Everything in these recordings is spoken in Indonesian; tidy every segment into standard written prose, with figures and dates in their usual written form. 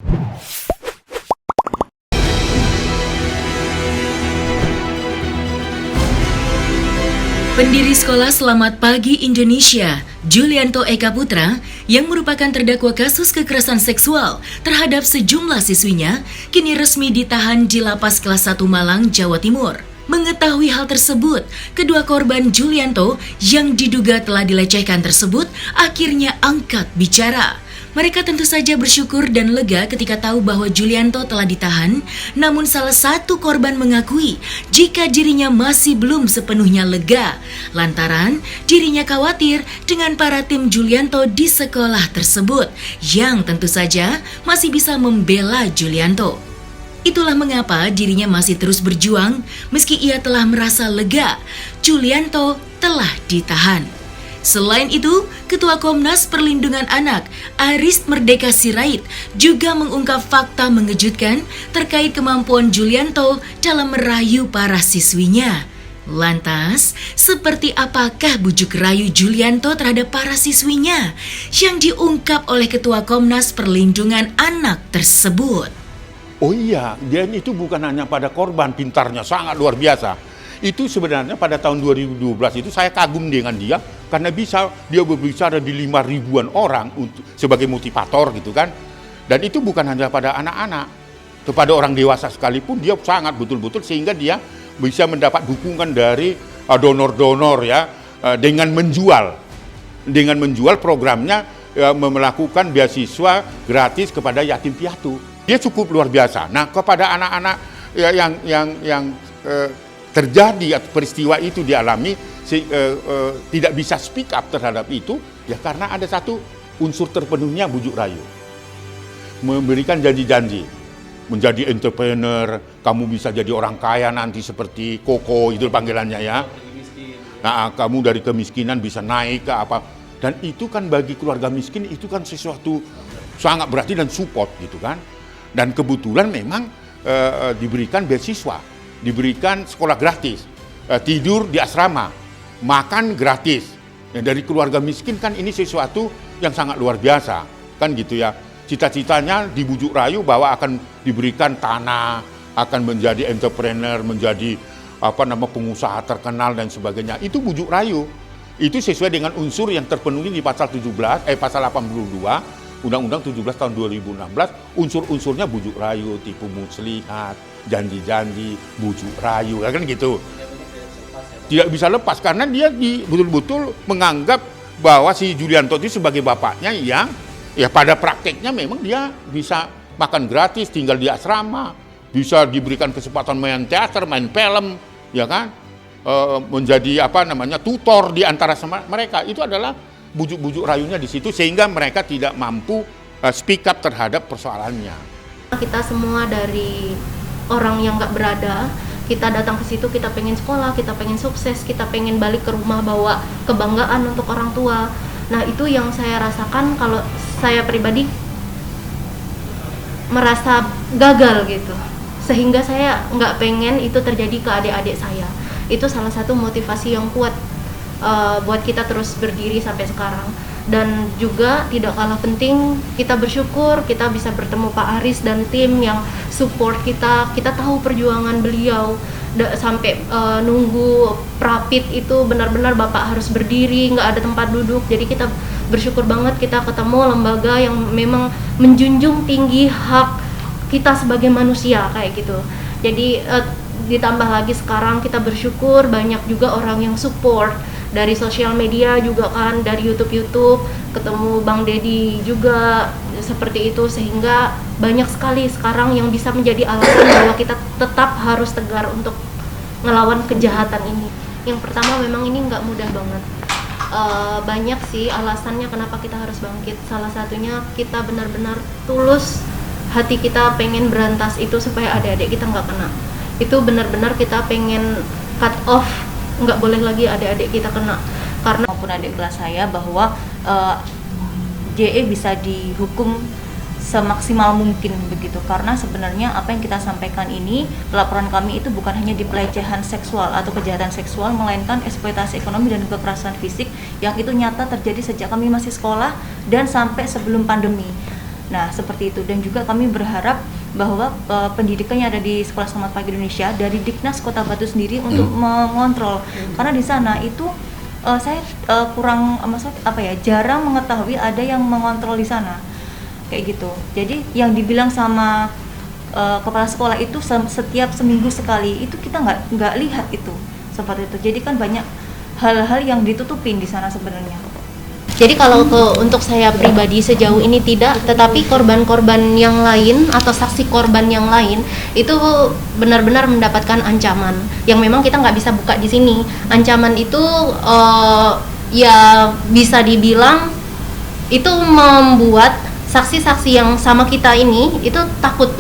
Pendiri Sekolah Selamat Pagi Indonesia, Julianto Eka Putra, yang merupakan terdakwa kasus kekerasan seksual terhadap sejumlah siswinya, kini resmi ditahan di Lapas Kelas 1 Malang, Jawa Timur. Mengetahui hal tersebut, kedua korban Julianto yang diduga telah dilecehkan tersebut akhirnya angkat bicara. Mereka tentu saja bersyukur dan lega ketika tahu bahwa Julianto telah ditahan, namun salah satu korban mengakui jika dirinya masih belum sepenuhnya lega, lantaran dirinya khawatir dengan para tim Julianto di sekolah tersebut, yang tentu saja masih bisa membela Julianto. Itulah mengapa dirinya masih terus berjuang meski ia telah merasa lega, Julianto telah ditahan. Selain itu, Ketua Komnas Perlindungan Anak, Aris Merdeka Sirait, juga mengungkap fakta mengejutkan terkait kemampuan Julianto dalam merayu para siswinya. Lantas, seperti apakah bujuk rayu Julianto terhadap para siswinya yang diungkap oleh Ketua Komnas Perlindungan Anak tersebut? Oh iya, dia itu bukan hanya pada korban, pintarnya sangat luar biasa. Itu sebenarnya pada tahun 2012 itu saya kagum dengan dia karena dia berbicara di 5.000-an orang sebagai motivator gitu kan. Dan itu bukan hanya pada anak-anak, kepada orang dewasa sekalipun dia sangat betul-betul sehingga dia bisa mendapat dukungan dari donor-donor ya dengan menjual programnya melakukan beasiswa gratis kepada yatim piatu. Dia cukup luar biasa. Nah, kepada anak-anak yang terjadi atau peristiwa itu dialami tidak bisa speak up terhadap itu ya karena ada satu unsur terpenuhnya bujuk rayu, memberikan janji-janji menjadi entrepreneur, kamu bisa jadi orang kaya nanti seperti Koko itu panggilannya ya. Nah, kamu dari kemiskinan bisa naik ke apa, dan itu kan bagi keluarga miskin itu kan sesuatu sangat berarti dan support gitu kan. Dan kebetulan memang diberikan beasiswa, diberikan sekolah gratis, tidur di asrama, makan gratis. Ya, dari keluarga miskin kan ini sesuatu yang sangat luar biasa, kan gitu ya. Cita-citanya dibujuk rayu bahwa akan diberikan tanah, akan menjadi entrepreneur, menjadi pengusaha terkenal dan sebagainya. Itu bujuk rayu. Itu sesuai dengan unsur yang terpenuhi di pasal 82 Undang-Undang 17 tahun 2016, unsur-unsurnya bujuk rayu, tipu muslihat, janji-janji, bujuk rayu, kan gitu. Tidak bisa lepas karena dia betul-betul menganggap bahwa si Julianto itu sebagai bapaknya yang ya pada prakteknya memang dia bisa makan gratis, tinggal di asrama, bisa diberikan kesempatan main teater, main film, ya kan, menjadi tutor di antara mereka. Itu adalah bujuk-bujuk rayunya di situ sehingga mereka tidak mampu speak up terhadap persoalannya. Kita semua dari orang yang nggak berada, kita datang ke situ, kita pengen sekolah, kita pengen sukses, kita pengen balik ke rumah bawa kebanggaan untuk orang tua. Nah, itu yang saya rasakan kalau saya pribadi merasa gagal gitu, sehingga saya nggak pengen itu terjadi ke adik-adik saya. Itu salah satu motivasi yang kuat buat kita terus berdiri sampai sekarang. Dan juga tidak kalah penting, kita bersyukur kita bisa bertemu Pak Aris dan tim yang support kita. Kita tahu perjuangan beliau sampai nunggu prapit itu benar-benar Bapak harus berdiri, nggak ada tempat duduk. Jadi kita bersyukur banget kita ketemu lembaga yang memang menjunjung tinggi hak kita sebagai manusia kayak gitu. Jadi ditambah lagi sekarang kita bersyukur banyak juga orang yang support dari sosial media juga kan, dari YouTube, ketemu Bang Dedi juga seperti itu, sehingga banyak sekali sekarang yang bisa menjadi alasan bahwa kita tetap harus tegar untuk ngelawan kejahatan ini. Yang pertama memang ini nggak mudah banget. Banyak sih alasannya kenapa kita harus bangkit. Salah satunya kita benar-benar tulus hati kita pengen berantas itu supaya adik-adik kita nggak kena. Itu benar-benar kita pengen cut off, nggak boleh lagi adik-adik kita kena. Karena maupun adik kelas saya bahwa JE bisa dihukum semaksimal mungkin begitu, karena sebenarnya apa yang kita sampaikan ini, pelaporan kami itu bukan hanya di pelecehan seksual atau kejahatan seksual, melainkan eksploitasi ekonomi dan kekerasan fisik yang itu nyata terjadi sejak kami masih sekolah dan sampai sebelum pandemi. Nah, seperti itu. Dan juga kami berharap bahwa pendidikan yang ada di Sekolah Selamat Pagi Indonesia dari Diknas Kota Batu sendiri untuk mengontrol. Karena di sana itu saya kurang jarang mengetahui ada yang mengontrol di sana. Kayak gitu. Jadi yang dibilang sama kepala sekolah itu setiap seminggu sekali itu kita nggak lihat itu seperti itu. Jadi kan banyak hal-hal yang ditutupin di sana sebenarnya. Jadi kalau untuk saya pribadi sejauh ini tidak, tetapi korban-korban yang lain atau saksi korban yang lain itu benar-benar mendapatkan ancaman yang memang kita nggak bisa buka di sini. Ancaman itu ya bisa dibilang itu membuat saksi-saksi yang sama kita ini itu takut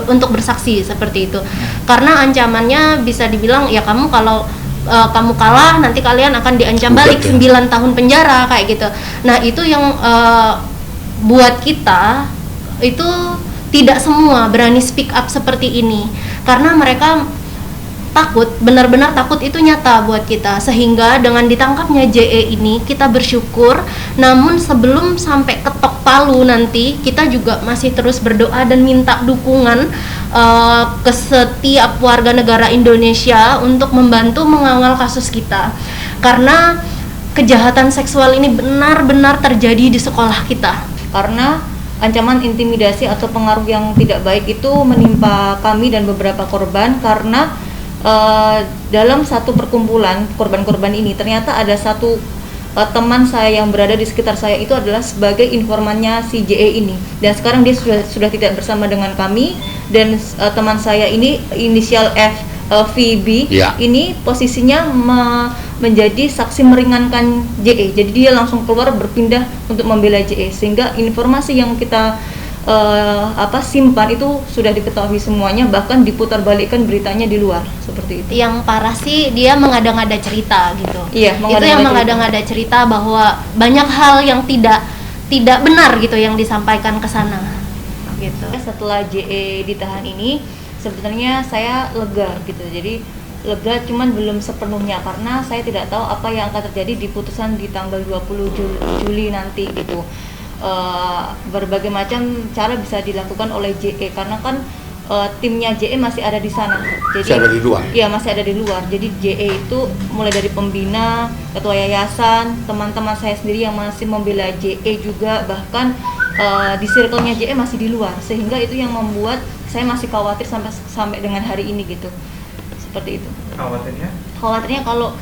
untuk bersaksi seperti itu. Karena ancamannya bisa dibilang ya kamu kalau kamu kalah nanti kalian akan diancam balik 9 tahun penjara kayak gitu. Nah itu yang buat kita itu tidak semua berani speak up seperti ini karena mereka takut, benar-benar takut itu nyata buat kita, sehingga dengan ditangkapnya JE ini kita bersyukur. Namun sebelum sampai ketok palu nanti kita juga masih terus berdoa dan minta dukungan ke setiap warga negara Indonesia untuk membantu mengawal kasus kita, karena kejahatan seksual ini benar-benar terjadi di sekolah kita. Karena ancaman intimidasi atau pengaruh yang tidak baik itu menimpa kami dan beberapa korban karena dalam satu perkumpulan korban-korban ini ternyata ada satu teman saya yang berada di sekitar saya itu adalah sebagai informannya si JE ini, dan sekarang dia sudah tidak bersama dengan kami. Dan teman saya ini inisial FVB ini posisinya menjadi saksi meringankan JE, jadi dia langsung keluar berpindah untuk membela JE, sehingga informasi yang kita simpan itu sudah diketahui semuanya, bahkan diputarbalikkan beritanya di luar seperti itu. Yang parah sih dia mengada-ngada cerita gitu. Iya, itu yang mengada-ngada cerita bahwa banyak hal yang tidak benar gitu yang disampaikan ke sana gitu. Setelah JE ditahan ini sebenarnya saya lega gitu. Jadi lega cuman belum sepenuhnya karena saya tidak tahu apa yang akan terjadi di putusan di tanggal 20 Juli nanti gitu. Berbagai macam cara bisa dilakukan oleh JE karena kan timnya JE masih ada di sana. Jadi masih ada di luar. Iya, masih ada di luar. Jadi JE itu mulai dari pembina, ketua yayasan, teman-teman saya sendiri yang masih membela JE juga, bahkan di circle-nya JE masih di luar, sehingga itu yang membuat saya masih khawatir sampai dengan hari ini gitu. Seperti itu. Khawatirnya kalau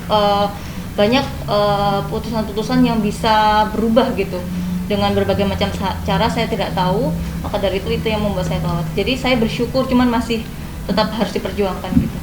banyak putusan-putusan yang bisa berubah gitu. Dengan berbagai macam cara saya tidak tahu, maka dari itu yang membuat saya khawatir. Jadi saya bersyukur, cuman masih tetap harus diperjuangkan gitu.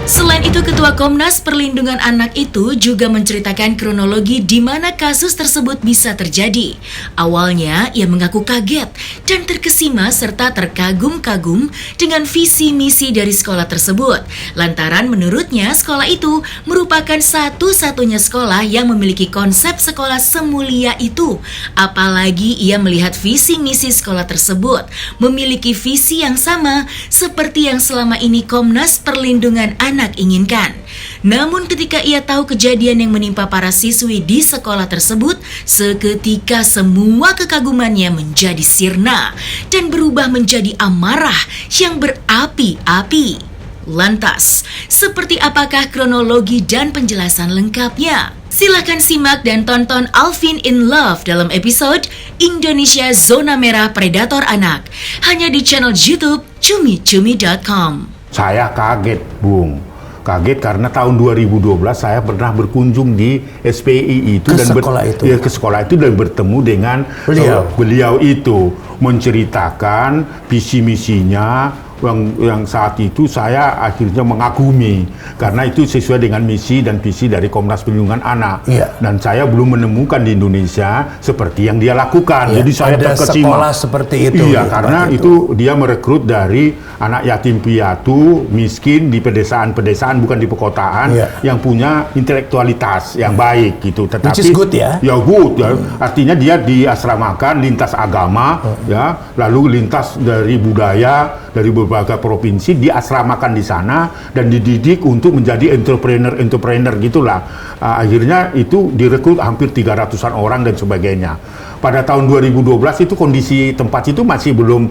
Selain itu, Ketua Komnas Perlindungan Anak itu juga menceritakan kronologi di mana kasus tersebut bisa terjadi. Awalnya, ia mengaku kaget dan terkesima serta terkagum-kagum dengan visi misi dari sekolah tersebut. Lantaran menurutnya sekolah itu merupakan satu-satunya sekolah yang memiliki konsep sekolah semulia itu. Apalagi ia melihat visi misi sekolah tersebut memiliki visi yang sama seperti yang selama ini Komnas Perlindungan Anak inginkan. Namun ketika ia tahu kejadian yang menimpa para siswi di sekolah tersebut, seketika semua kekagumannya menjadi sirna dan berubah menjadi amarah yang berapi-api. Lantas, seperti apakah kronologi dan penjelasan lengkapnya? Silahkan simak dan tonton Alvin in Love dalam episode Indonesia Zona Merah Predator Anak hanya di channel YouTube cumi-cumi.com. Saya kaget, Bung. Kaget karena tahun 2012 saya pernah berkunjung di SPI itu ke sekolah itu dan bertemu dengan beliau itu menceritakan visi misinya yang saat itu saya akhirnya mengagumi karena itu sesuai dengan misi dan visi dari Komnas Perlindungan Anak. Dan saya belum menemukan di Indonesia seperti yang dia lakukan. Jadi saya terkesima. Sekolah seperti itu. Iya, karena itu dia merekrut dari anak yatim piatu miskin di pedesaan-pedesaan, bukan di perkotaan, yang punya intelektualitas yang baik gitu. Tetapi which is good ya. Ya good ya. Artinya dia diasramakan lintas agama ya, lalu lintas dari budaya dari berbagai provinsi diasramakan di sana dan dididik untuk menjadi entrepreneur gitulah. Akhirnya itu direkrut hampir 300-an orang dan sebagainya. Pada tahun 2012 itu kondisi tempat itu masih belum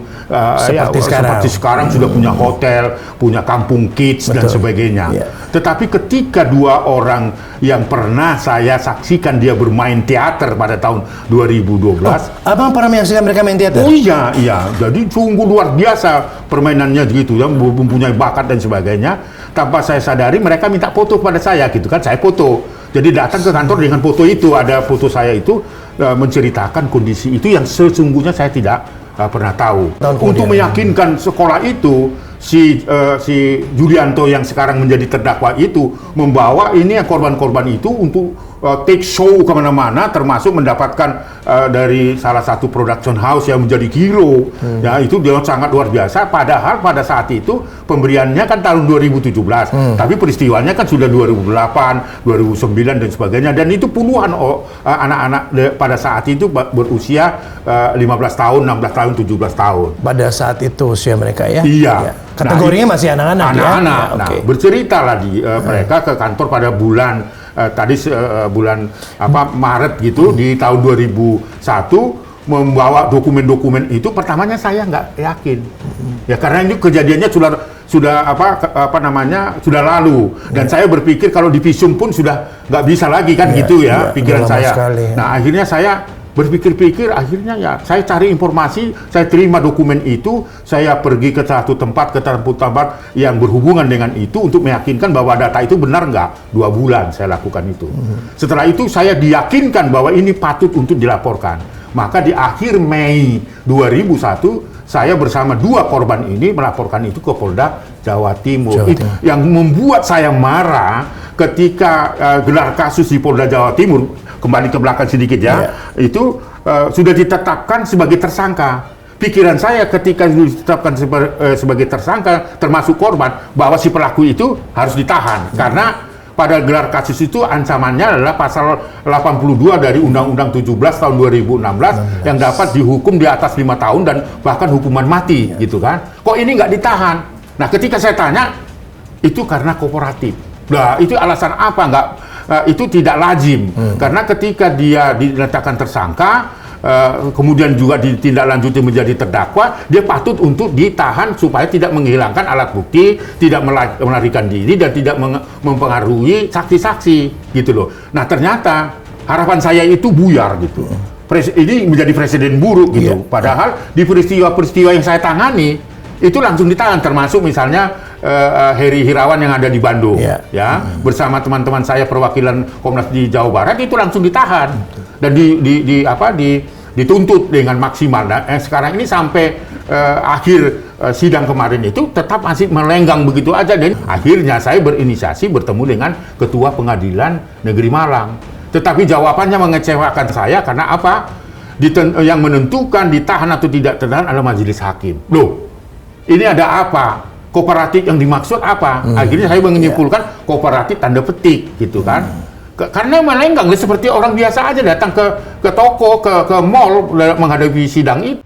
seperti sekarang sudah punya hotel, punya kampung kids dan sebagainya. Tetapi ketika 2 orang yang pernah saya saksikan dia bermain teater pada tahun 2012. Abang pernah menyaksikan mereka main teater? Oh iya. Jadi sungguh luar biasa permainannya gitu, yang mempunyai bakat dan sebagainya. Tanpa saya sadari mereka minta foto kepada saya gitu kan, saya foto. Jadi datang ke kantor dengan foto itu, ada foto saya itu menceritakan kondisi itu yang sesungguhnya saya tidak pernah tahu. Untuk meyakinkan sekolah itu, si Julianto yang sekarang menjadi terdakwa itu membawa ini korban-korban itu untuk take show kemana-mana, termasuk mendapatkan dari salah satu production house yang menjadi hero. Ya, itu dia sangat luar biasa. Padahal pada saat itu pemberiannya kan tahun 2017, tapi peristiwanya kan sudah 2008, 2009 dan sebagainya. Dan itu puluhan anak-anak pada saat itu berusia 15 tahun, 16 tahun, 17 tahun. Pada saat itu usia mereka ya? Iya. Kategorinya masih anak-anak ya? Anak-anak. Nah, berceritalah mereka ke kantor pada bulan bulan Maret gitu di tahun 2001 membawa dokumen-dokumen itu. Pertamanya saya nggak yakin ya, karena ini kejadiannya sudah sudah lalu dan saya berpikir kalau divisum pun sudah nggak bisa lagi kan gitu ya pikiran saya. Nah akhirnya saya berpikir-pikir, akhirnya ya saya cari informasi, saya terima dokumen itu, saya pergi ke satu tempat, tempat yang berhubungan dengan itu untuk meyakinkan bahwa data itu benar nggak. 2 bulan saya lakukan itu. Setelah itu saya diyakinkan bahwa ini patut untuk dilaporkan. Maka di akhir Mei 2001 saya bersama 2 korban ini melaporkan itu ke Polda Jawa Timur. Yang membuat saya marah ketika gelar kasus di Polda Jawa Timur, kembali ke belakang sedikit ya, itu sudah ditetapkan sebagai tersangka. Pikiran saya ketika ditetapkan sebagai tersangka, termasuk korban, bahwa si pelaku itu harus ditahan. Karena pada gelar kasus itu ancamannya adalah pasal 82 dari Undang-Undang 17 tahun 2016 yang dapat dihukum di atas 5 tahun dan bahkan hukuman mati gitu kan. Kok ini nggak ditahan? Nah ketika saya tanya, itu karena kooperatif. Nah itu alasan apa? Itu tidak lazim karena ketika dia dinyatakan tersangka kemudian juga ditindaklanjuti menjadi terdakwa, dia patut untuk ditahan supaya tidak menghilangkan alat bukti, tidak melarikan diri dan tidak mempengaruhi saksi-saksi gitu loh. Nah ternyata harapan saya itu buyar gitu. Ini menjadi presiden buruk gitu. Padahal di peristiwa-peristiwa yang saya tangani itu langsung ditahan, termasuk misalnya Heri Hirawan yang ada di Bandung, bersama teman-teman saya perwakilan Komnas di Jawa Barat itu langsung ditahan dan dituntut dengan maksimal. Nah, sekarang ini sampai akhir sidang kemarin itu tetap masih melenggang begitu aja, dan akhirnya saya berinisiasi bertemu dengan Ketua Pengadilan Negeri Malang. Tetapi jawabannya mengecewakan saya karena apa? Yang menentukan ditahan atau tidak ditahan adalah majelis hakim. Loh, ini ada apa? Kooperatif yang dimaksud apa? Akhirnya saya menyimpulkan kooperatif tanda petik gitu kan. Karena melenggang seperti orang biasa aja datang ke toko, ke mall menghadapi sidang itu.